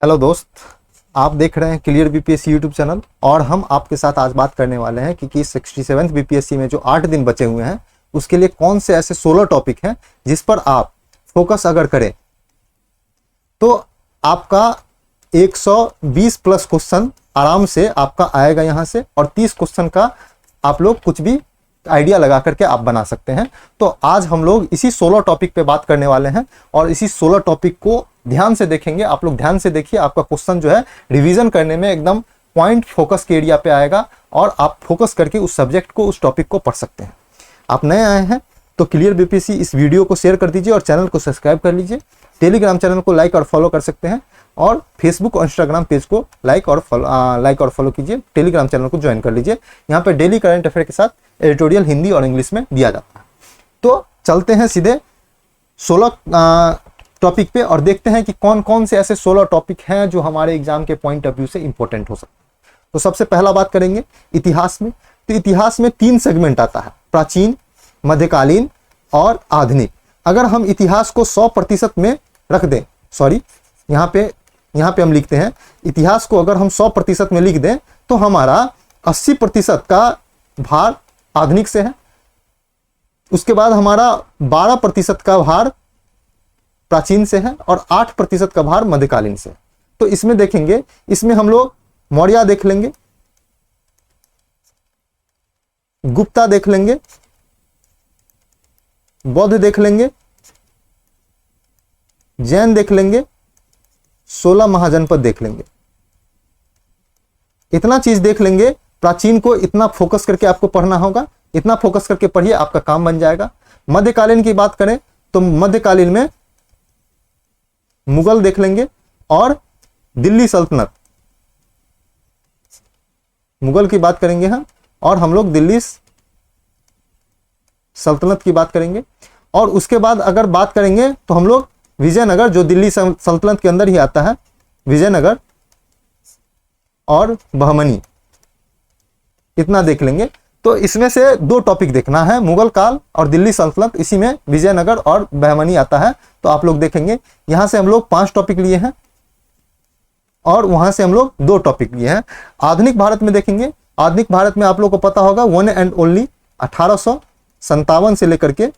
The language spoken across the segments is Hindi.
हेलो दोस्त, आप देख रहे हैं क्लियर बीपीएससी यूट्यूब चैनल और हम आपके साथ आज बात करने वाले हैं कि 67th बीपीएससी में जो 8 दिन बचे हुए हैं उसके लिए कौन से ऐसे 16 टॉपिक हैं जिस पर आप फोकस अगर करें तो आपका 120 प्लस क्वेश्चन आराम से आपका आएगा यहाँ से, और 30 क्वेश्चन का आप लोग कुछ भी आइडिया लगा करके आप बना सकते हैं। तो आज हम लोग इसी 16 टॉपिक पे बात करने वाले हैं और इसी 16 टॉपिक को ध्यान से देखेंगे। आप लोग ध्यान से देखिए, आपका क्वेश्चन जो है रिवीजन करने में एकदम पॉइंट फोकस के एरिया पे आएगा और आप फोकस करके उस सब्जेक्ट को, उस टॉपिक को पढ़ सकते हैं। आप नए आए हैं तो क्लियर बीपीएससी इस वीडियो को शेयर कर दीजिए और चैनल को सब्सक्राइब कर लीजिए। टेलीग्राम चैनल को लाइक और फॉलो कर सकते हैं और फेसबुक और इंस्टाग्राम पेज को लाइक और फॉलो कीजिए। टेलीग्राम चैनल को ज्वाइन कर लीजिए। यहाँ पे डेली करंट अफेयर के साथ एडिटोरियल हिंदी और इंग्लिश में दिया जाता है। तो चलते हैं सीधे 16 टॉपिक पे और देखते हैं कि कौन कौन से ऐसे 16 टॉपिक हैं जो हमारे एग्जाम के पॉइंट ऑफ व्यू से इंपॉर्टेंट हो सकते हैं। तो सबसे पहला बात करेंगे इतिहास में। तो इतिहास में 3 सेगमेंट आता है, प्राचीन, मध्यकालीन और आधुनिक। अगर हम इतिहास को 100% में रख दें, सॉरी यहाँ पे हम लिखते हैं इतिहास को अगर हम 100% में लिख दें तो हमारा 80% का भार आधुनिक से है, उसके बाद हमारा 12% का भार प्राचीन से है और 8% का भार मध्यकालीन से है। तो इसमें देखेंगे, इसमें हम लोग मौर्य देख लेंगे, गुप्ता देख लेंगे, बौद्ध देख लेंगे, जैन देख लेंगे, 16 महाजनपद देख लेंगे। इतना चीज देख लेंगे। प्राचीन को इतना फोकस करके आपको पढ़ना होगा, इतना फोकस करके पढ़िए, आपका काम बन जाएगा। मध्यकालीन की बात करें तो मध्यकालीन में मुगल देख लेंगे और दिल्ली सल्तनत, मुगल की बात करेंगे हम और हम लोग दिल्ली सल्तनत की बात करेंगे। और उसके बाद अगर बात करेंगे तो हम लोग विजयनगर, जो दिल्ली सल्तनत के अंदर ही आता है, विजयनगर और बहमनी, इतना देख लेंगे। तो इसमें से 2 टॉपिक देखना है, मुगल काल और दिल्ली सल्तनत। इसी में विजयनगर और बहमनी आता है। तो आप लोग देखेंगे यहां से हम लोग 5 टॉपिक लिए हैं और वहां से हम लोग 2 टॉपिक लिए हैं। आधुनिक भारत में देखेंगे, आधुनिक भारत में आप लोग को पता होगा वन एंड ओनली 1857 से लेकर के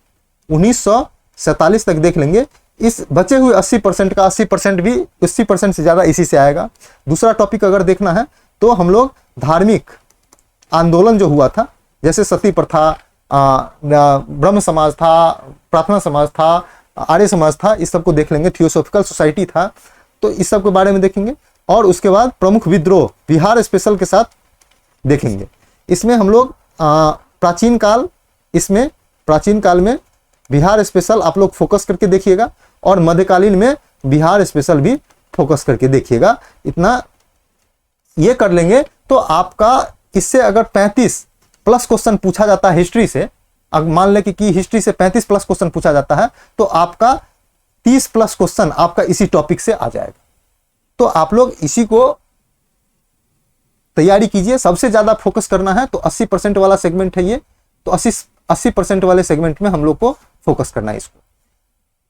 1947 तक देख लेंगे। इस बचे हुए 80% का 80% भी 80% से ज्यादा इसी से आएगा। दूसरा टॉपिक अगर देखना है तो हम लोग धार्मिक आंदोलन जो हुआ था, जैसे सती प्रथा, ब्रह्म समाज था, प्रार्थना समाज था, आर्य समाज था, इस सब को देख लेंगे। थियोसॉफिकल सोसाइटी था, तो इस सब के बारे में देखेंगे। और उसके बाद प्रमुख विद्रोह बिहार स्पेशल के साथ देखेंगे। इसमें हम लोग प्राचीन काल, इसमें प्राचीन काल में बिहार स्पेशल आप लोग फोकस करके देखिएगा और मध्यकालीन में बिहार स्पेशल भी फोकस करके देखिएगा। इतना ये कर लेंगे तो आपका इससे अगर 35 प्लस क्वेश्चन पूछा जाता है हिस्ट्री से, अगर मान लें कि हिस्ट्री से 35 प्लस क्वेश्चन पूछा जाता है तो आपका 30 प्लस क्वेश्चन आपका इसी टॉपिक से आ जाएगा। तो आप लोग इसी को तैयारी कीजिए। सबसे ज्यादा फोकस करना है तो 80% वाला सेगमेंट है ये, तो 80% वाले सेगमेंट में हम लोग को फोकस करना है इसको।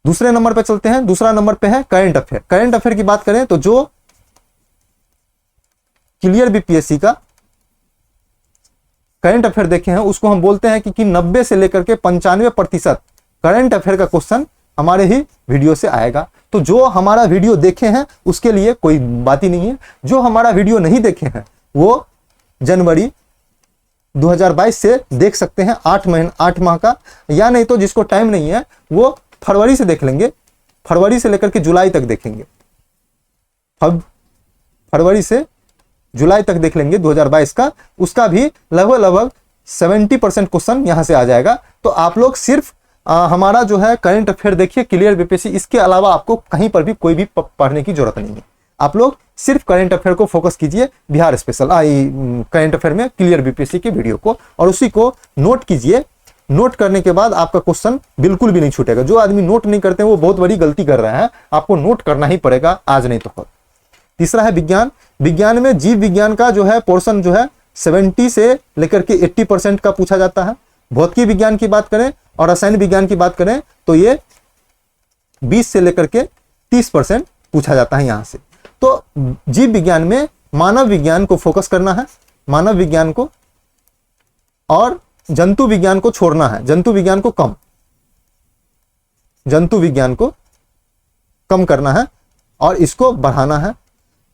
दूसरे नंबर पे चलते हैं। दूसरा नंबर पे है करंट अफेयर। करंट अफेयर की बात करें तो जो क्लियर बीपीएससी का करंट अफेयर देखे हैं उसको हम बोलते हैं कि 90 से लेकर के 95% करंट अफेयर का क्वेश्चन हमारे ही वीडियो से आएगा। तो जो हमारा वीडियो देखे हैं उसके लिए कोई बात ही नहीं है। जो हमारा वीडियो नहीं देखे हैं वो जनवरी 2022 से देख सकते हैं, 8 माह का, या नहीं तो जिसको टाइम नहीं है वो फरवरी से देख लेंगे। फरवरी से लेकर के जुलाई तक देखेंगे, फरवरी से जुलाई तक देख लेंगे 2022 का। उसका भी लगभग 70% क्वेश्चन यहां से आ जाएगा। तो आप लोग सिर्फ हमारा जो है करंट अफेयर देखिए क्लियर बीपीएससी, इसके अलावा आपको कहीं पर भी कोई भी पढ़ने की जरूरत नहीं है। आप लोग सिर्फ करंट अफेयर को फोकस कीजिए, बिहार स्पेशल करंट अफेयर में क्लियर बीपीएससी की वीडियो को, और उसी को नोट कीजिए। नोट करने के बाद आपका क्वेश्चन बिल्कुल भी नहीं छूटेगा। जो आदमी नोट नहीं करते हैं वो बहुत बड़ी गलती कर रहा है। आपको नोट करना ही पड़ेगा, आज नहीं तो कल। तीसरा है विज्ञान। विज्ञान में जीव विज्ञान का जो है पोर्शन जो है 70 से लेकर के 80% का पूछा जाता है। भौतिकी विज्ञान की बात करें और रसायन विज्ञान की बात करें तो ये 20 से लेकर के 30% पूछा जाता है यहां से। तो तो जीव विज्ञान में मानव विज्ञान को फोकस करना है, मानव विज्ञान को, और जंतु विज्ञान को छोड़ना है, जंतु विज्ञान को कम करना है और इसको बढ़ाना है।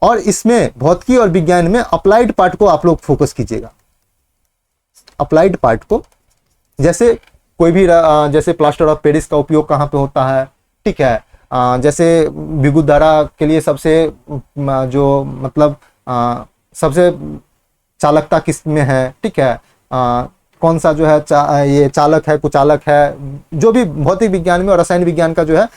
और इसमें भौतिकी और विज्ञान में अप्लाइड पार्ट को आप लोग फोकस कीजिएगा, अप्लाइड पार्ट को, जैसे कोई भी जैसे प्लास्टर ऑफ पेरिस का उपयोग कहाँ पे होता है, ठीक है, जैसे विद्युत धारा के लिए सबसे जो मतलब सबसे चालकता किस में है, ठीक है, कौन सा जो है ये चालक है, कुचालक है, जो भी भौतिक विज्ञान में और रसायन विज्ञान का जो है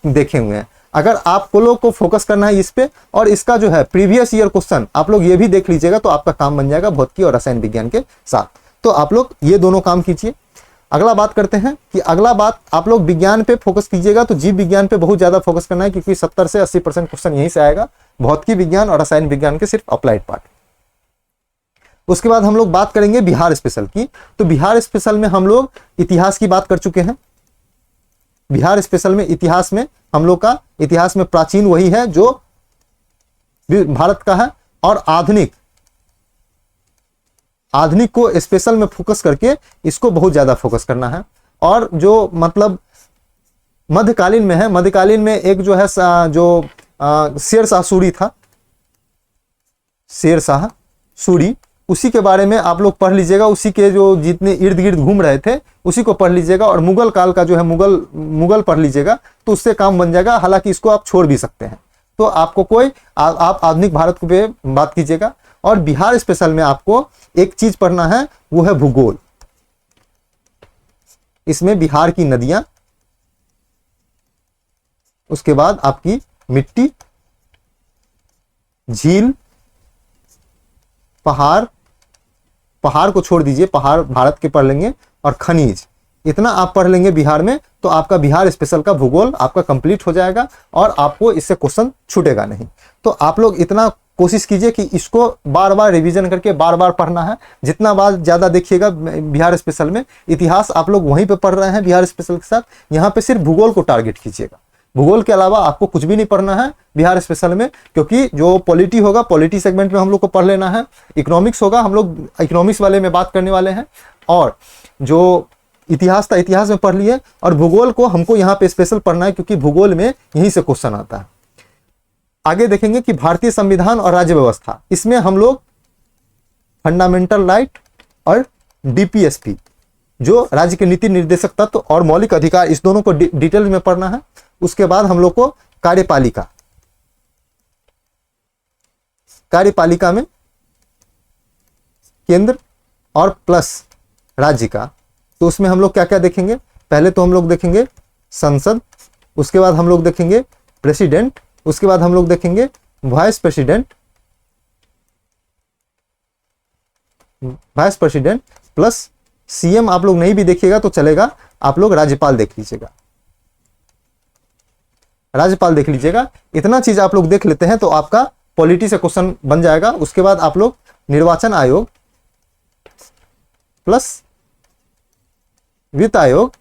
देखे हुए हैं। अगर आपको लोग को फोकस करना है इस पे, और इसका जो है प्रीवियस ईयर क्वेश्चन आप लोग ये भी देख लीजिएगा, तो आपका काम बन जाएगा भौतिकी और रसायन विज्ञान के साथ। तो आप लोग ये दोनों काम कीजिए। अगला बात करते हैं कि अगला बात आप लोग विज्ञान पे फोकस कीजिएगा, तो जीव विज्ञान पे बहुत ज्यादा फोकस करना है, क्योंकि 70 से 80% क्वेश्चन यहीं से आएगा, भौतिकी विज्ञान और रसायन विज्ञान के सिर्फ अप्लाइड पार्ट। उसके बाद हम लोग बात करेंगे बिहार स्पेशल की। तो बिहार स्पेशल में हम लोग इतिहास की बात कर चुके हैं। बिहार स्पेशल में इतिहास में हम लोग का इतिहास में प्राचीन वही है जो भारत का है, और आधुनिक को स्पेशल में फोकस करके इसको बहुत ज्यादा फोकस करना है। और जो मतलब मध्यकालीन में है, मध्यकालीन में एक जो है जो शेरशाह सूरी था, शेरशाह सूरी, उसी के बारे में आप लोग पढ़ लीजिएगा, उसी के जो जितने इर्द गिर्द घूम रहे थे उसी को पढ़ लीजिएगा। और मुगल काल का जो है मुगल पढ़ लीजिएगा, तो उससे काम बन जाएगा। हालांकि इसको आप छोड़ भी सकते हैं, तो आपको कोई आप आधुनिक भारत पे बात कीजिएगा। और बिहार स्पेशल में आपको एक चीज पढ़ना है, वो है भूगोल। इसमें बिहार की नदियां, उसके बाद आपकी मिट्टी, झील, पहाड़ को छोड़ दीजिए, पहाड़ भारत के पढ़ लेंगे, और खनिज, इतना आप पढ़ लेंगे बिहार में, तो आपका बिहार स्पेशल का भूगोल आपका कंप्लीट हो जाएगा और आपको इससे क्वेश्चन छूटेगा नहीं। तो आप लोग इतना कोशिश कीजिए कि इसको बार बार रिवीजन करके बार बार पढ़ना है। जितना बार ज्यादा देखिएगा बिहार स्पेशल में, इतिहास आप लोग वहीं पे पढ़ रहे हैं बिहार स्पेशल के साथ, यहाँ पे सिर्फ भूगोल को टारगेट कीजिएगा। भूगोल के अलावा आपको कुछ भी नहीं पढ़ना है बिहार स्पेशल में, क्योंकि जो पॉलिटी होगा पॉलिटी सेगमेंट में हम लोग को पढ़ लेना है, इकोनॉमिक्स होगा हम लोग इकोनॉमिक्स वाले में बात करने वाले हैं, और जो इतिहास था इतिहास में पढ़ लिए, और भूगोल को हमको यहाँ पे स्पेशल पढ़ना है, क्योंकि भूगोल में यहीं से क्वेश्चन आता है। आगे देखेंगे कि भारतीय संविधान और राज्य व्यवस्था, इसमें हम लोग फंडामेंटल राइट और डीपीएसपी, जो राज्य के नीति निर्देशक तत्व और मौलिक अधिकार, इस दोनों को डिटेल में पढ़ना है। उसके बाद हम लोग को कार्यपालिका में केंद्र और प्लस राज्य का, तो उसमें हम लोग क्या क्या देखेंगे। पहले तो हम लोग देखेंगे संसद, उसके बाद हम लोग देखेंगे प्रेसिडेंट, उसके बाद हम लोग देखेंगे वाइस प्रेसिडेंट प्लस सीएम। आप लोग नहीं भी देखिएगा तो चलेगा, आप लोग राज्यपाल देख लीजिएगा, राज्यपाल देख लीजिएगा। इतना चीज आप लोग देख लेते हैं तो आपका पॉलिटी से क्वेश्चन बन जाएगा। उसके बाद आप लोग निर्वाचन आयोग प्लस वित्त आयोग,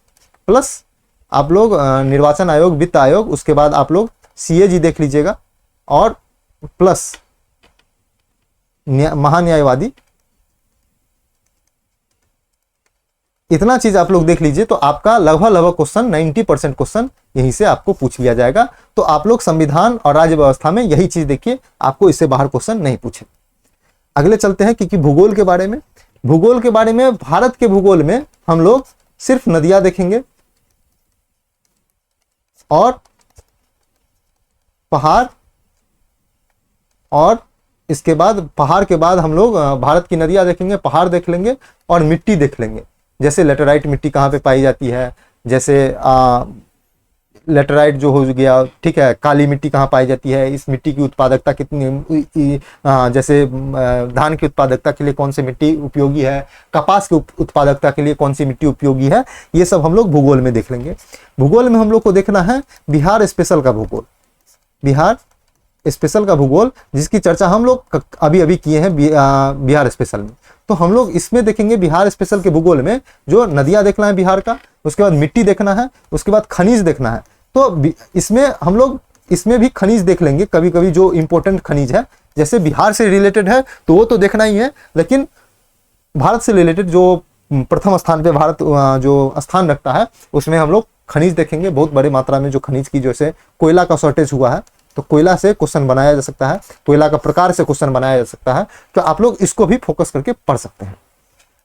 प्लस आप लोग निर्वाचन आयोग, वित्त आयोग, उसके बाद आप लोग सीएजी देख लीजिएगा, और प्लस महान्यायवादी। इतना चीज आप लोग देख लीजिए तो आपका लगभग क्वेश्चन 90% क्वेश्चन यहीं से आपको पूछ लिया जाएगा। तो आप लोग संविधान और राज्य व्यवस्था में यही चीज देखिए, आपको इससे बाहर क्वेश्चन नहीं पूछे। अगले चलते हैं कि भूगोल के बारे में। भूगोल के बारे में, भारत के भूगोल में हम लोग सिर्फ नदियां देखेंगे और पहाड़, और इसके बाद पहाड़ के बाद हम लोग भारत की नदियां देखेंगे, पहाड़ देख लेंगे और मिट्टी देख लेंगे। जैसे लेटेराइट मिट्टी कहाँ पे पाई जाती है, जैसे लेटेराइट जो हो गया, ठीक है, काली मिट्टी कहाँ पाई जाती है, इस मिट्टी की उत्पादकता कितनी, जैसे धान की उत्पादकता के लिए कौन सी मिट्टी उपयोगी है, कपास की उत्पादकता के लिए कौन सी मिट्टी उपयोगी है, ये सब हम लोग भूगोल में देख लेंगे। भूगोल में हम लोग को देखना है बिहार स्पेशल का भूगोल, बिहार स्पेशल का भूगोल, जिसकी चर्चा हम लोग अभी अभी किए हैं बिहार स्पेशल में। तो हम लोग इसमें देखेंगे बिहार स्पेशल के भूगोल में जो नदियां देखना है बिहार का, उसके बाद मिट्टी देखना है, उसके बाद खनिज देखना है। तो इसमें हम लोग इसमें भी खनिज देख लेंगे कभी कभी, जो इंपॉर्टेंट खनिज है, जैसे बिहार से रिलेटेड है तो वो तो देखना ही है, लेकिन भारत से रिलेटेड जो प्रथम स्थान पे भारत जो स्थान रखता है उसमें हम लोग खनिज देखेंगे, बहुत बड़ी मात्रा में जो खनिज की, जैसे कोयला का शॉर्टेज हुआ है तो कोयला से क्वेश्चन बनाया जा सकता है, कोयला का प्रकार से क्वेश्चन बनाया जा सकता है, तो आप लोग इसको भी फोकस करके पढ़ सकते हैं।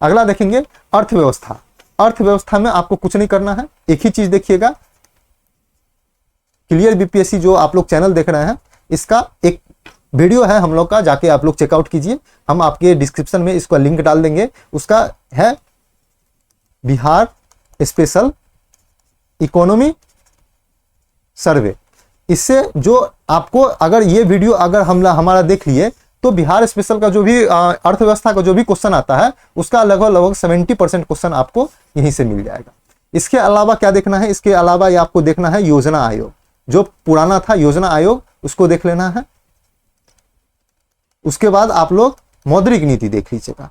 अगला देखेंगे अर्थव्यवस्था। अर्थव्यवस्था में आपको कुछ नहीं करना है, एक ही चीज देखिएगा, क्लियर बीपीएससी जो आप लोग चैनल देख रहे हैं इसका एक वीडियो है हम लोग का, जाके आप लोग चेकआउट कीजिए, हम आपके डिस्क्रिप्शन में इसका लिंक डाल देंगे। उसका है बिहार स्पेशल इकोनॉमी सर्वे। इससे जो आपको अगर ये वीडियो अगर हम हमारा देख लिए तो बिहार स्पेशल का जो भी अर्थव्यवस्था का जो भी क्वेश्चन आता है उसका लगभग 70% क्वेश्चन आपको यहीं से मिल जाएगा। इसके अलावा क्या देखना है, इसके अलावा ये आपको देखना है योजना आयोग, जो पुराना था योजना आयोग उसको देख लेना है। उसके बाद आप लोग मौद्रिक नीति देख लीजिएगा,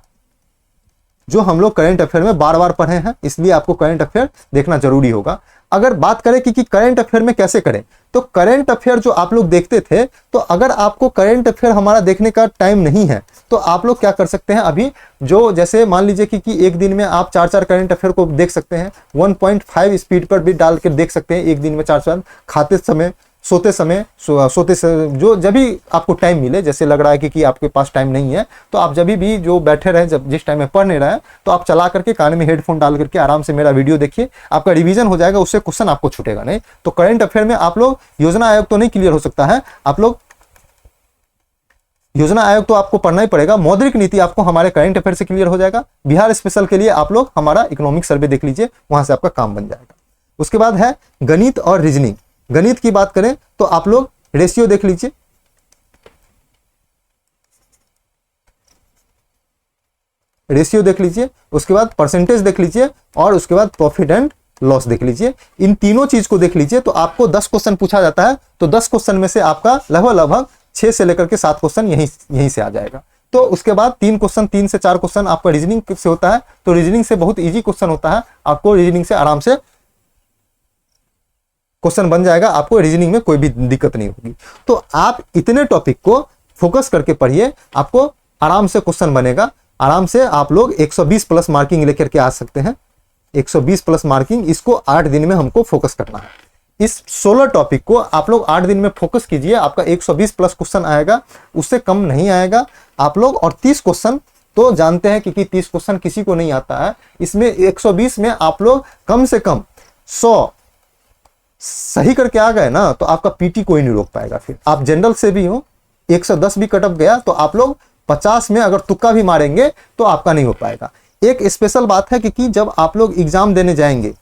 जो हम लोग करंट अफेयर में बार बार पढ़े हैं, इसलिए आपको करंट अफेयर देखना जरूरी होगा। अगर बात करें कि करंट अफेयर में कैसे करें, तो करंट अफेयर जो आप लोग देखते थे, तो अगर आपको करंट अफेयर हमारा देखने का टाइम नहीं है तो आप लोग क्या कर सकते हैं, अभी जो जैसे मान लीजिए कि एक दिन में आप 4 करंट अफेयर को देख सकते हैं, 1.5 स्पीड पर भी डाल कर देख सकते हैं एक दिन में 4, खाते समय, सोते समय, जो जब भी आपको टाइम मिले, जैसे लग रहा है कि आपके पास टाइम नहीं है तो आप जब भी जो बैठे रहे, जब जिस टाइम में पढ़ नहीं रहे हैं तो आप चला करके कान में हेडफोन डाल करके आराम से मेरा वीडियो देखिए, आपका रिवीजन हो जाएगा, उससे क्वेश्चन आपको छूटेगा नहीं। तो करंट अफेयर में आप लोग योजना आयोग तो नहीं क्लियर हो सकता है, आप लोग योजना आयोग तो आपको पढ़ना ही पड़ेगा, मौद्रिक नीति आपको हमारे करंट अफेयर से क्लियर हो जाएगा। बिहार स्पेशल के लिए आप लोग हमारा इकोनॉमिक सर्वे देख लीजिए, वहां से आपका काम बन जाएगा। उसके बाद है गणित और रीजनिंग। गणित की बात करें तो आप लोग रेशियो देख लीजिए, रेशियो देख लीजिए, उसके बाद परसेंटेज देख लीजिए, और उसके बाद प्रॉफिट एंड लॉस देख लीजिए। इन तीनों चीज को देख लीजिए तो आपको 10 क्वेश्चन पूछा जाता है, तो 10 क्वेश्चन में से आपका लगभग 6 से लेकर के 7 क्वेश्चन यहीं से आ जाएगा। तो उसके बाद 3 से 4 क्वेश्चन आपका रीजनिंग से होता है, तो रीजनिंग से बहुत इजी क्वेश्चन होता है, आपको रीजनिंग से आराम से क्वेश्चन बन जाएगा, आपको रीजनिंग में कोई भी दिक्कत नहीं होगी। तो आप इतने टॉपिक को फोकस करके पढ़िए, आपको आराम से क्वेश्चन बनेगा, आराम से आप लोग 120 प्लस मार्किंग लेकर के आ सकते हैं। 120 प्लस मार्किंग, इसको 8 दिन में हमको फोकस करना है। इस 16 टॉपिक को आप लोग 8 दिन में फोकस कीजिए, आपका 120 प्लस क्वेश्चन आएगा, उससे कम नहीं आएगा आप लोग। और 30 क्वेश्चन तो जानते हैं कि 30 क्वेश्चन किसी को नहीं आता है, इसमें 120 में आप लोग कम से कम 100 सही करके आ गए ना तो आपका पीटी कोई नहीं रोक पाएगा। फिर आप जनरल से भी हो, 110 भी कट ऑफ गया तो आप लोग 50 में अगर तुक्का भी मारेंगे तो आपका नहीं हो पाएगा। एक स्पेशल बात है कि जब आप लोग एग्जाम देने जाएंगे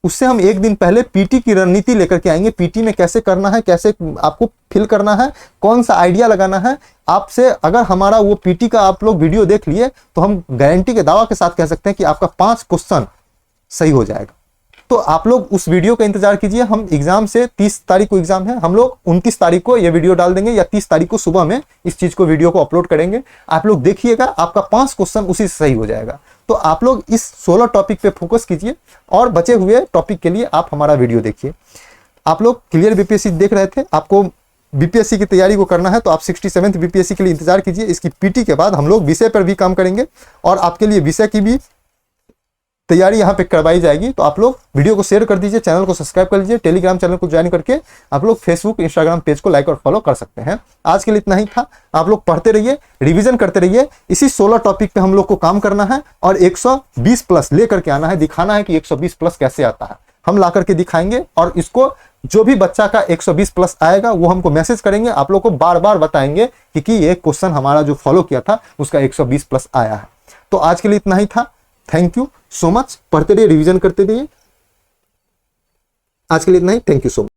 उससे हम एक दिन पहले पीटी की रणनीति लेकर के आएंगे, पीटी में कैसे करना है, कैसे आपको फिल करना है, कौन सा आइडिया लगाना है। आपसे अगर हमारा वो पीटी का आप लोग वीडियो देख लिए तो हम गारंटी के दावा के साथ कह सकते हैं कि आपका 5 क्वेश्चन सही हो जाएगा। तो आप लोग उस वीडियो का इंतजार कीजिए। हम एग्जाम से 30 तारीख को एग्जाम है, हम लोग 29 तारीख को ये वीडियो डाल देंगे या 30 तारीख को सुबह में इस चीज को वीडियो को अपलोड करेंगे। आप लोग देखिएगा, आपका 5 क्वेश्चन उसी से सही हो जाएगा। तो आप लोग इस 16 टॉपिक पे फोकस कीजिए और बचे हुए टॉपिक के लिए आप हमारा वीडियो देखिए। आप लोग क्लियर बीपीएससी देख रहे थे, आपको बीपीएससी की तैयारी को करना है तो आप 67th बीपीएससी के लिए इंतजार कीजिए। इसकी पीटी के बाद हम लोग विषय पर भी काम करेंगे और आपके लिए विषय की भी तैयारी यहाँ पे करवाई जाएगी। तो आप लोग वीडियो को शेयर कर दीजिए, चैनल को सब्सक्राइब कर लीजिए, टेलीग्राम चैनल को ज्वाइन करके आप लोग फेसबुक इंस्टाग्राम पेज को लाइक और फॉलो कर सकते हैं। आज के लिए इतना ही था। आप लोग पढ़ते रहिए, रिवीजन करते रहिए। इसी 16 टॉपिक पे हम लोग को काम करना है और 120 प्लस लेकर के आना है, दिखाना है कि 120 प्लस कैसे आता है। हम ला करके दिखाएंगे और इसको जो भी बच्चा का 120 प्लस आएगा वो हमको मैसेज करेंगे, आप लोग को बार बार बताएंगे कि ये क्वेश्चन हमारा जो फॉलो किया था उसका 120 प्लस आया है। तो आज के लिए इतना ही था। Thank you so much. पढ़ते रहिए, रिवीजन करते रहिए। आज के लिए इतना ही। Thank you so much.